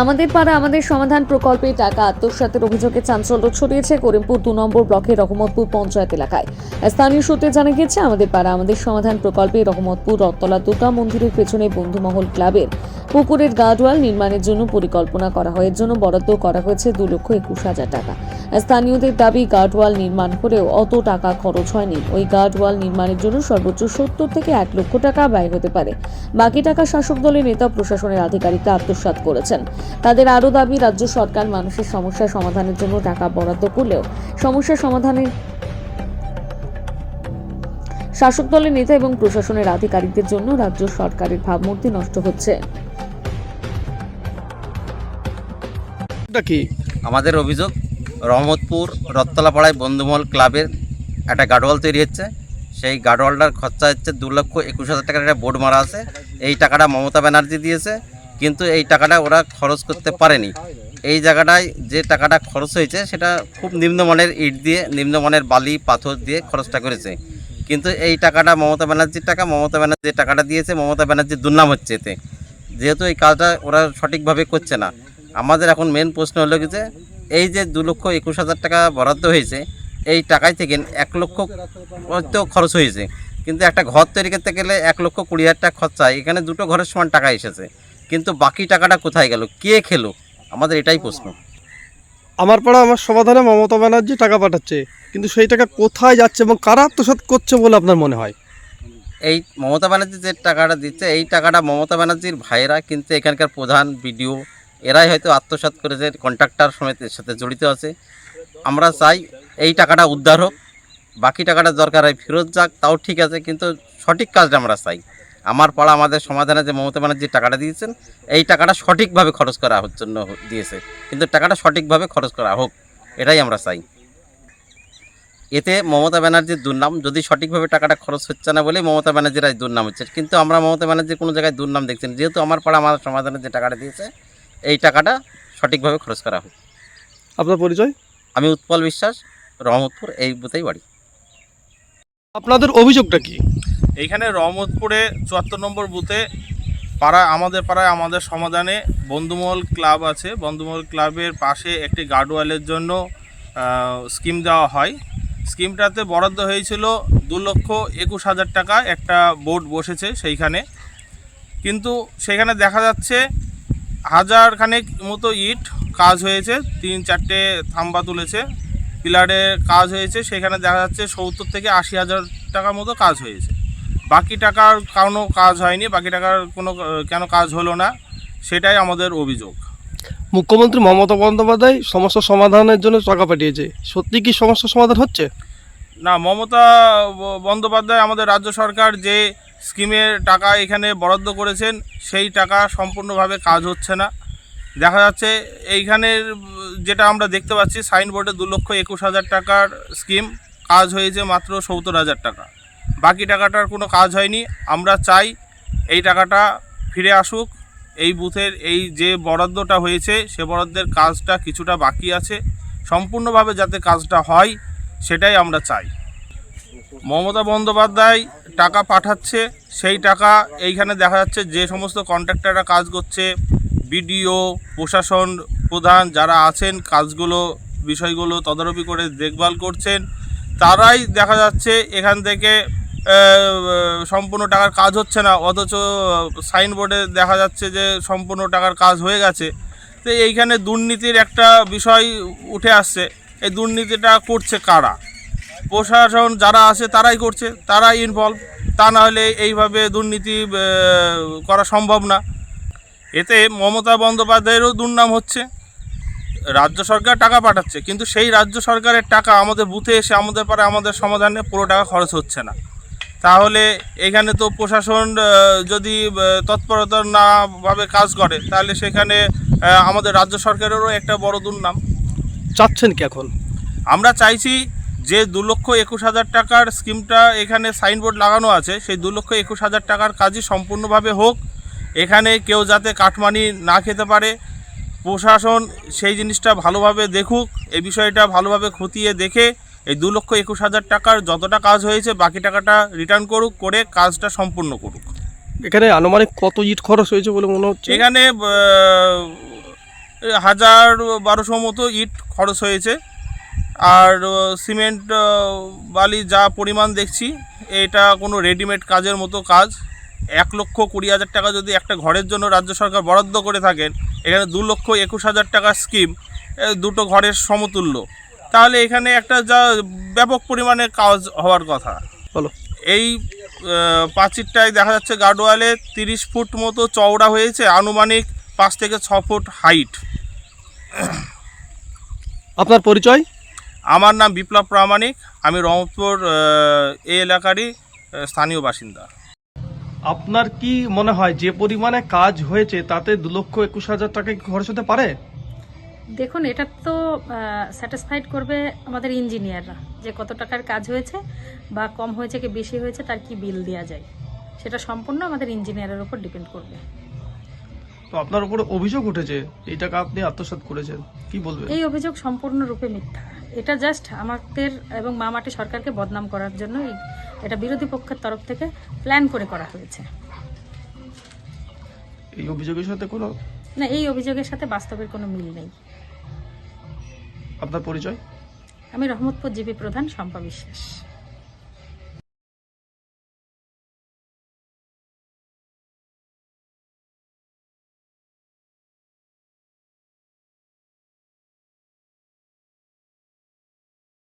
আমাদের পাড়া আমাদের সমাধান প্রকল্পে টাকা আত্মসাতের অভিযোগে চাঞ্চল্য ছড়িয়েছে করিমপুর 2 নম্বর ব্লকের রহমতপুর পঞ্চায়েত এলাকায়। স্থানীয় সূত্রে জানা গিয়েছে, আমাদের পাড়া আমাদের সমাধান প্রকল্পে রহমতপুর রথতলা দুর্গা মন্দিরের পেছনে বন্ধুমহল ক্লাবের পুকুরের গার্ডওয়াল নির্মাণের জন্য পরিকল্পনা করা হয়। এর জন্য বরাদ্দ করা হয়েছে 2,21,000 টাকা। স্থানীয়দের দাবি, গার্ডওয়াল নির্মাণ করেও অত টাকা খরচ হয়নি। ওই গার্ডওয়াল নির্মাণের জন্য সর্বোচ্চ 70 থেকে 1 লক্ষ টাকা ব্যয় হতে পারে। বাকি টাকা শাসক দলের নেতা প্রশাসনের আধিকারিকরা আত্মসাৎ করেছেন। তাদের আরও দাবি, রাজ্য সরকার মানুষের সমস্যা সমাধানের জন্য টাকা বরাদ্দ করলেও সমস্যা সমাধানে শাসক দলের নেতা এবং প্রশাসনের আধিকারিকদের জন্য রাজ্য সরকারের ভাবমূর্তি নষ্ট হচ্ছে। আমাদের অভিযোগ, রহমতপুর রথতলা পাড়ায় বন্ধুমহল ক্লাবের একটা গার্ডওয়াল তৈরি হচ্ছে। সেই গার্ডওয়ালটার খরচা হচ্ছে 2,21,000 টাকার একটা বোর্ড মারা আছে। এই টাকাটা মমতা ব্যানার্জি দিয়েছে, কিন্তু এই টাকাটা ওরা খরচ করতে পারেনি। এই জায়গাটায় যে টাকাটা খরচ হয়েছে সেটা খুব নিম্নমানের ইট দিয়ে, নিম্নমানের বালি পাথর দিয়ে খরচটা করেছে। কিন্তু এই টাকাটা মমতা ব্যানার্জির টাকা, মমতা ব্যানার্জি টাকাটা দিয়েছে, মমতা ব্যানার্জির দুর্নাম হচ্ছে এতে। যেহেতু এই কাজটা ওরা সঠিকভাবে করছে না, আমাদের এখন মেন প্রশ্ন হলো কি যে এই যে 2,21,000 টাকা বরাদ্দ হয়েছে, এই টাকায় থেকে 1 লক্ষ তো খরচ হয়েছে, কিন্তু একটা ঘর তৈরি করতে গেলে 1,20,000 টাকা খরচা। এখানে দুটো ঘরের সমান টাকা এসেছে, কিন্তু বাকি টাকাটা কোথায় গেল, কে খেলো, আমাদের এটাই প্রশ্ন। আমার পাড়া আমার সমাধানে মমতা ব্যানার্জি টাকা পাঠাচ্ছে, কিন্তু সেই টাকা কোথায় যাচ্ছে এবং কারা আত্মসাৎ করছে বলে আপনার মনে হয়? এই মমতা ব্যানার্জি যে টাকাটা দিচ্ছে, এই টাকাটা মমতা ব্যানার্জির ভাইয়েরা, কিন্তু এখানকার প্রধান বিডিও এরাই হয়তো আত্মসাৎ করেছে, কন্ট্রাক্টর সমিতির সাথে জড়িত আছে। আমরা চাই এই টাকাটা উদ্ধার হোক, বাকি টাকাটা দরকার হয় ফেরত যাক, তাও ঠিক আছে, কিন্তু সঠিক কাজটা আমরা চাই। আমার পাড়া আমাদের সমাধানে যে মমতা ব্যানার্জি টাকাটা দিয়েছেন, এই টাকাটা সঠিকভাবে খরচ করা জন্য দিয়েছে, কিন্তু টাকাটা সঠিকভাবে খরচ করা হোক, এটাই আমরা চাই। এতে মমতা ব্যানার্জির দুর্নাম, যদি সঠিকভাবে টাকাটা খরচ হচ্ছে না বলেই মমতা ব্যানার্জির আজ দুর্নাম হচ্ছে, কিন্তু আমরা মমতা ব্যানার্জির কোনো জায়গায় দুর্নাম দেখছি না। যেহেতু আমার পাড়া আমার সমাধানে যে টাকাটা দিয়েছে, এই টাকাটা সঠিকভাবে খরচ করা হোক। আপনার পরিচয়? আমি উৎপল বিশ্বাস, রহমতপুর এই বুথেই বাড়ি। আপনাদের অভিযোগটা কি? এইখানে রহমতপুরে 74 নম্বর বুথে আমাদের পাড়ায় আমাদের সমাধানে বন্ধুমহল ক্লাব আছে। বন্ধুমহল ক্লাবের পাশে একটি গার্ডওয়ালের জন্য স্কিম দেওয়া হয়। স্কিমটাতে বরাদ্দ হয়েছিল 2,21,000 টাকা। একটা বোর্ড বসেছে সেইখানে, কিন্তু সেখানে দেখা যাচ্ছে 1000 খানেক মতো ইট কাজ হয়েছে, 3-4টে থাম্বা তুলেছে, পিলারের কাজ হয়েছে। সেখানে দেখা যাচ্ছে 70 থেকে 80,000 টাকার মতো কাজ হয়েছে। বাকি টাকার কোনো কাজ হয়নি। বাকি টাকার কেন কাজ হলো না, সেটাই আমাদের অভিযোগ। মুখ্যমন্ত্রী মমতা বন্দ্যোপাধ্যায় সমস্যা সমাধানের জন্য টাকা পাঠিয়েছে, সত্যি কি সমস্যা সমাধান হচ্ছে? না, মমতা বন্দ্যোপাধ্যায় আমাদের রাজ্য সরকার যে স্কিমের টাকা এখানে বরাদ্দ করেছেন, সেই টাকা সম্পূর্ণভাবে কাজ হচ্ছে না। দেখা যাচ্ছে এইখানের যেটা আমরা দেখতে পাচ্ছি সাইনবোর্ডে 2,21,000 টাকার স্কিম, কাজ হয়েছে মাত্র 70,000 টাকা। বাকি টাকাটার কোনো কাজ হয়নি। আমরা চাই এই টাকাটা ফিরে আসুক। এই বুথের এই যে বরাদ্দটা হয়েছে, সে বরাদ্দের কাজটা কিছুটা বাকি আছে, সম্পূর্ণভাবে যাতে কাজটা হয় সেটাই আমরা চাই। মমতা বন্দ্যোপাধ্যায় টাকা পাঠাচ্ছে, সেই টাকা এইখানে দেখা যাচ্ছে যে সমস্ত কন্ট্রাক্টররা কাজ করছে, বিডিও, প্রশাসন প্রধান যারা আছেন, কাজগুলো বিষয়গুলো তদারকি করে দেখভাল করছেন, তারাই দেখা যাচ্ছে এখান থেকে সম্পূর্ণ টাকার কাজ হচ্ছে না, অথচ সাইনবোর্ডে দেখা যাচ্ছে যে সম্পূর্ণ টাকার কাজ হয়ে গেছে। তো এইখানে দুর্নীতির একটা বিষয় উঠে আসছে। এই দুর্নীতিটা করছে কারা? প্রশাসন যারা আছে তারাই করছে, তারাই ইনভলভ। তা না হলে এইভাবে দুর্নীতি করা সম্ভব না। এতে মমতা বন্দ্যোপাধ্যায়েরও দুর্নাম হচ্ছে। রাজ্য সরকার টাকা পাঠাচ্ছে, কিন্তু সেই রাজ্য সরকারের টাকা আমাদের বুথে এসে আমাদের পাড়ায় আমাদের সমাধানে পুরো টাকা খরচ হচ্ছে না। তাহলে এখানে তো প্রশাসন যদি তৎপরতা না ভাবে কাজ করে, তাহলে সেখানে আমাদের রাজ্য সরকারেরও একটা বড় দুর্নাম। চাচ্ছেন কি এখন? আমরা চাইছি যে 2,21,000 টাকার স্কিমটা এখানে সাইনবোর্ড লাগানো আছে, সেই 2,21,000 টাকার কাজই সম্পূর্ণভাবে হোক। এখানে কেউ যাতে কাটমানি না খেতে পারে, প্রশাসন সেই জিনিসটা ভালোভাবে দেখুক, এই বিষয়টা ভালোভাবে খতিয়ে দেখে এই 2,21,000 টাকার যতটা কাজ হয়েছে বাকি টাকাটা রিটার্ন করুক, করে কাজটা সম্পূর্ণ করুক। এখানে আনুমানিক কত ইট খরচ হয়েছে বলে মনে হচ্ছে? এখানে 1000-1200 মতো ইট খরচ হয়েছে। আর সিমেন্ট বালি যা পরিমাণ দেখছি, এটা কোনো রেডিমেড কাজের মতো কাজ। 1,20,000 টাকা যদি একটা ঘরের জন্য রাজ্য সরকার বরাদ্দ করে থাকেন, এখানে 2,21,000 টাকার স্কিম দুটো ঘরের সমতুল্য, তাহলে এখানে একটা যা ব্যাপক পরিমাণে কাজ হওয়ার কথা। বলো। এই প্রাচীরটায় দেখা যাচ্ছে গার্ডওয়ালে 30 ফুট মতো চওড়া হয়েছে, আনুমানিক 5 থেকে 6 ফুট হাইট। আপনার পরিচয়? আমার নাম বিপ্লব প্রামাণিক, আমি রহমতপুর এই এলাকারই স্থানীয় বাসিন্দা। আপনার কি মনে হয় যে পরিমাণে কাজ হয়েছে তাতে 2,21,000 টাকা কি খরচ হতে পারে? দেখুন, এটা তো স্যাটিসফাইড করবে আমাদের ইঞ্জিনিয়াররা, যে কত টাকার কাজ হয়েছে বা কম হয়েছে কি বেশি হয়েছে তার কি বিল দেওয়া যায়, সেটা সম্পূর্ণ আমাদের ইঞ্জিনিয়ারের উপর ডিপেন্ড করবে। তো আপনার উপরে অভিযোগ উঠেছে এই টাকা আপনি আত্মসাৎ করেছেন, কি বলবেন? এই অভিযোগ সম্পূর্ণরূপে মিথ্যা। এটা জাস্ট আমাদের এবং মামাটি সরকারকে বদনাম করার জন্য এটা বিরোধী পক্ষের তরফ থেকে প্ল্যান করে করা হয়েছে। এই অভিযোগের সাথে কোনো না, এই অভিযোগের সাথে বাস্তবের কোনো মিল নেই। আপনার পরিচয়? আমি রহমতপুর জিপি প্রধান শম্পা বিশ্বাস।